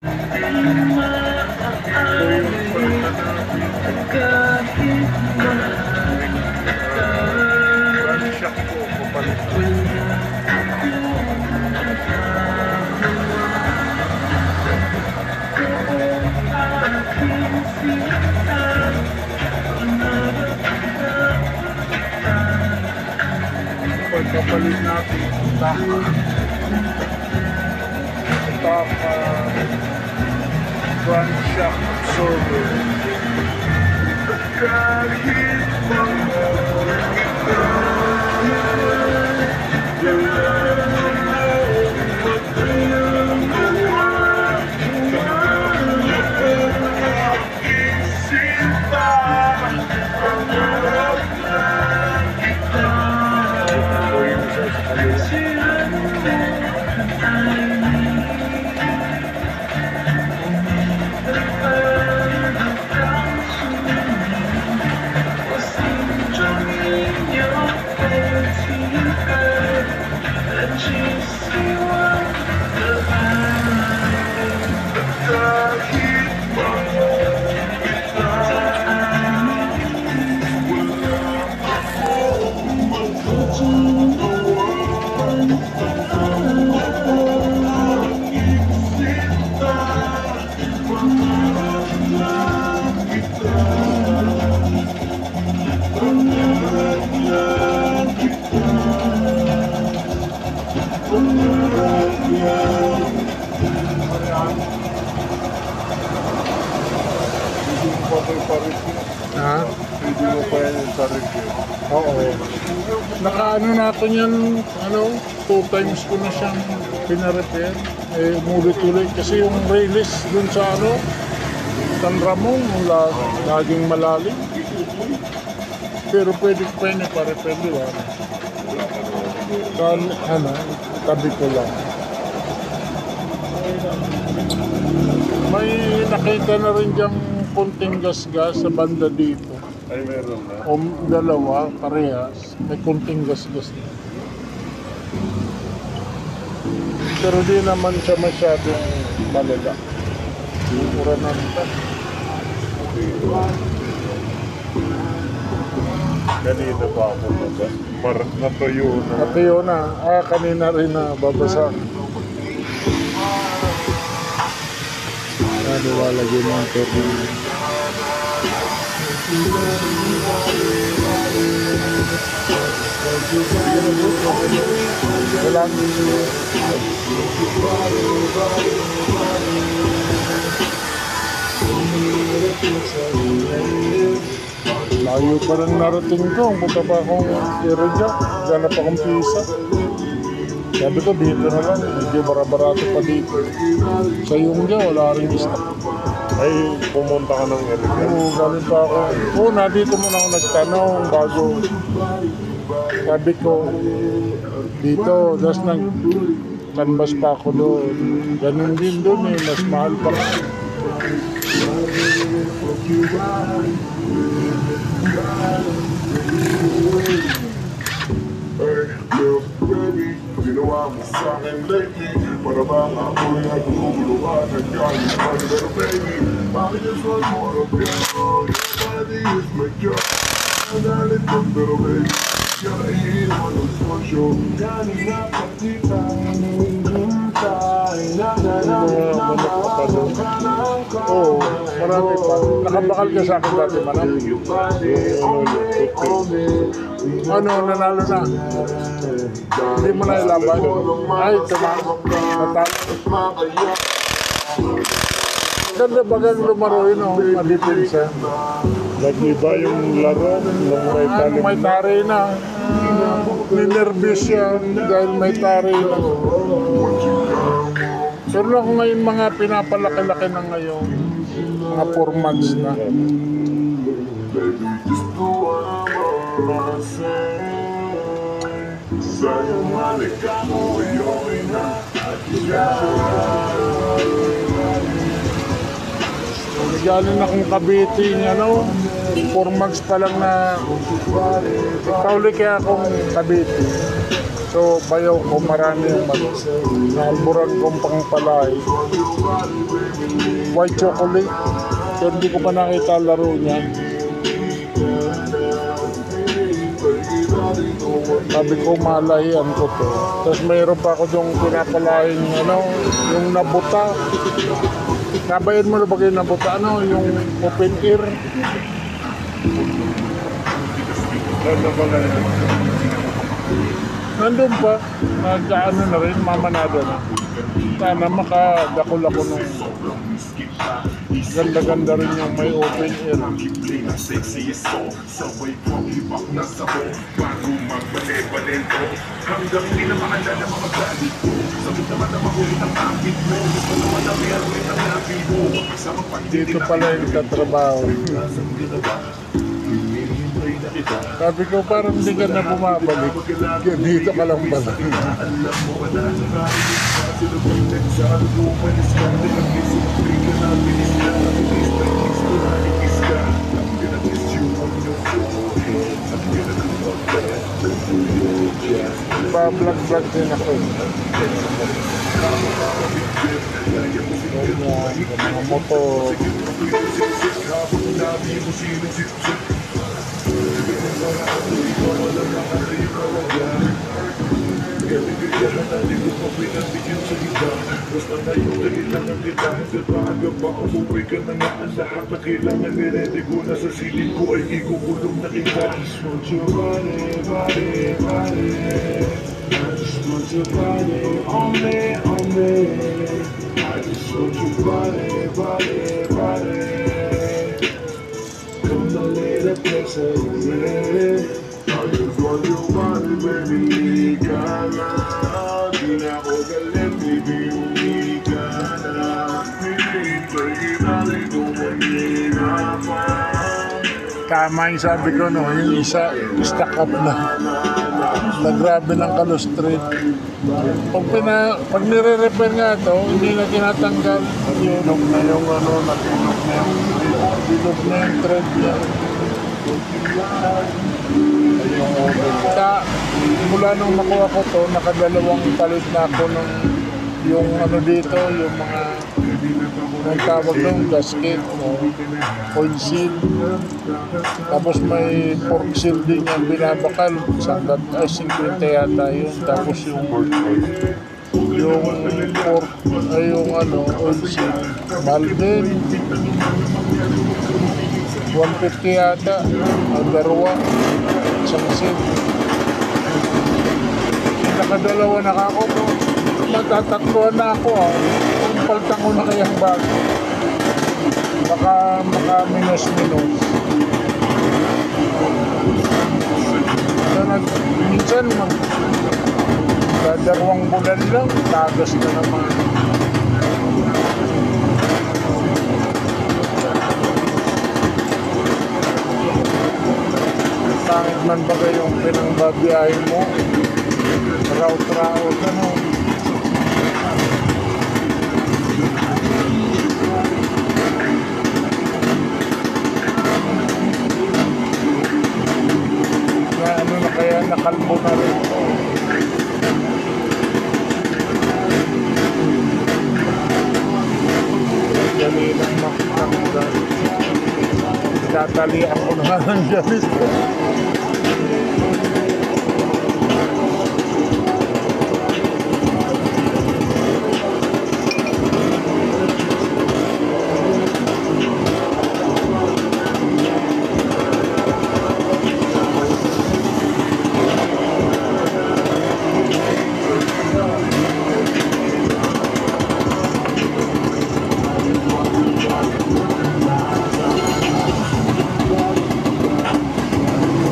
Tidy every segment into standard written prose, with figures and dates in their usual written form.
Shock po papalit. Pagpapalit natin top front shock absorber. Kahit hindi mo pa yan sa review. Oo. Nakaano natin yan, 2 times ko na siyang pinarepair. Umulit-ulit kasi yung release dun sa San Ramon, laging malalim. Pero pwede pa yun ipa-repair, di ba? Tabi ko lang. May nakita na rin diyang konting gas-gas sa banda dito. Ay, meron na. O dalawa, parehas. May konting gas-gas na. Pero di naman siya masyadong malala. Pura na ito. Kanina pa ako natuyo na. Natuyo na. Kanina rin na babasa. Nilalagay mo ang turbine. Wala. Layo pa rin narating ko. Punta pa akong i-reject. Gana pa akong pisa. Sabi ko dito na lang. Medyo barabarato pa dito. Sa yung dyan, wala rin stock. Ay, pumunta ka ng Eric. Oo, galing pa ako. Oo, dito muna ako nagtanong bago. Sabi ko, dito, tapos nag-canvas pa ako doon. Ganun din doon mas mahal pa ka. You know I'm silent lately, but about my boy, I can move the water, God, you know you better baby. I just want more of you, your body is my job, and I let them little baby. You're a hero on the social, Johnny, not patita, Oo, marami pa. Nakabakal ka sa akin dati, manam. Nanalo na. Hindi mo na ilaban. Ay, natalo. Ganda bagang lumaro yun, madipensa. Nag-iba yung laro nung May tari na. Ninervous yan dahil may tari na. Pero ako ngayon mga pinapalaki-laki na ngayon. Mga 4 months na. Galing akong Cavite, 4 months pa lang na pauli kaya akong Cavite. So, bayaw ko, marami yung naalburan kong pangpalay. White chocolate. So, hindi ko pa nakita laro niya. Sabi ko, malahian ko to. Tapos mayroon pa ako yung pinapalain, yung nabuta. Nabayan mo na ba kayo nabuta? Yung open air. Ano ba na yun? Nandun pa, nagkaano na rin, mamanado na. Sana makadakol ako nung ganda-ganda rin yung may open air. Dito pala yung tatrabaho. Sabi ko, parang hindi ka na bumabalik. Dito ka lang pala. Ba-vlog-vlog din ako. Mga motor. I just want your body, baby, gana. Di na ako galit, baby, umika na. Baby, balik ko mahirapan. Tama yung sabi ko, yung isa, stack up na. Grabe ng kalustrit. Pag nire-repair nga ito, hindi na tinatanggal. Dinog na yung dinog na yung thread niya. Mula nung nakuha ko to, nakadalawang palit na ako ng yung dito, yung mga ang tawag ng gasket, oil seal. Tapos may pork seal din yung binabakal, 50 yata yun. Tapos yung pork ay yung oil seal, mahal din. 150 yata, ang dalawa, isang seal. Nakadalawa na ako, matatatluan na ako. Kung paltang ko na kayang bago, baka minus-minus. Minsan magdadalawang bulan lang, tagas na naman. Pangit man ba kayong pinangbabiyahin mo? Route, na kaya nakalbo na rin ito. Dali lang makitanggal. Tatalian ko na ng galis.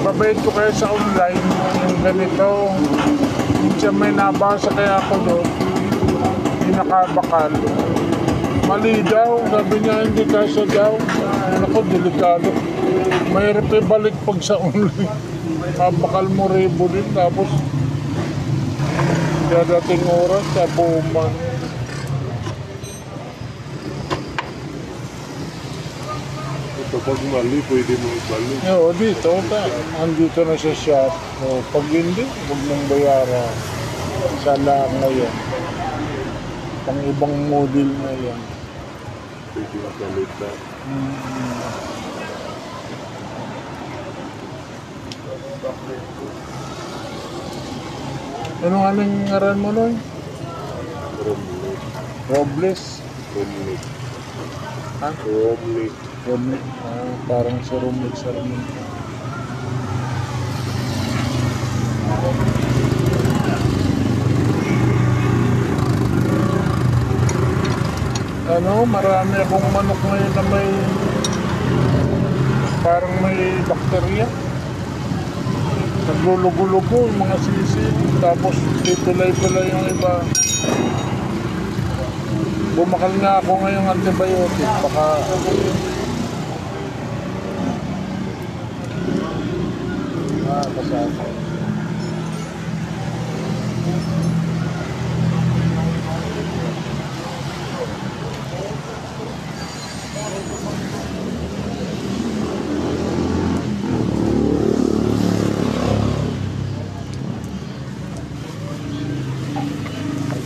Mabait ko kaya sa online yung ganito. Minsan may nabasa kaya ako doon, hindi nakabakal. Mali daw, sabi niya hindi kasya daw. Ako, delikado. Mahirap ibalik pag sa online. Kabakal mo rebo din, tapos dadating oras sa buman. Ito Kapag mali, pwede mo ibalik. Oo, dito ka. Andito na sa shop. O, pag hindi, huwag mong bayaran. Sa lang ngayon. Pang ibang model na yan. Pwede mapalit na. Ano nga nang ngaran mo nun? Romley. Robles? Romley. Ha? Romley. Robles? Ah, parang si Robles sa Robles. Ano, marami akong manok ngayon na may parang may bakterya. Naglulugo-lugo yung mga sisi. Tapos titulay-tulay yung iba. Bumakal na ako ngayong antibiotic. Baka kasama.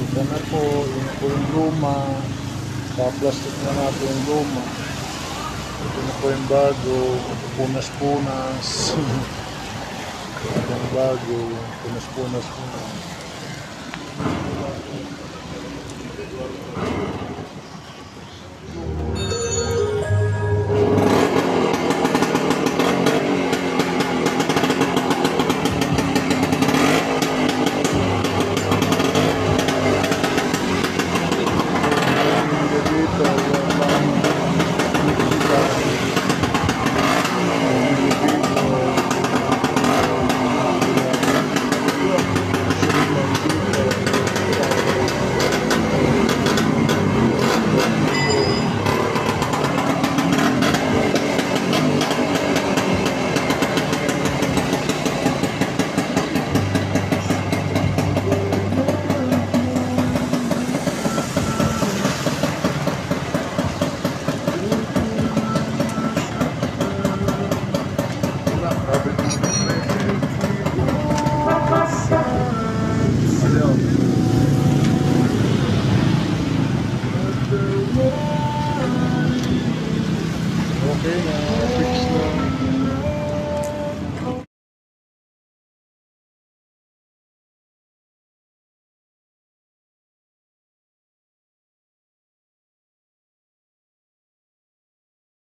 Ito na po, yun po yung luma. Pa-plastic na natin yung luma. Ito na po yung bago. Punas-punas. Ito yung bago. Punas-punas. Dito, okay na.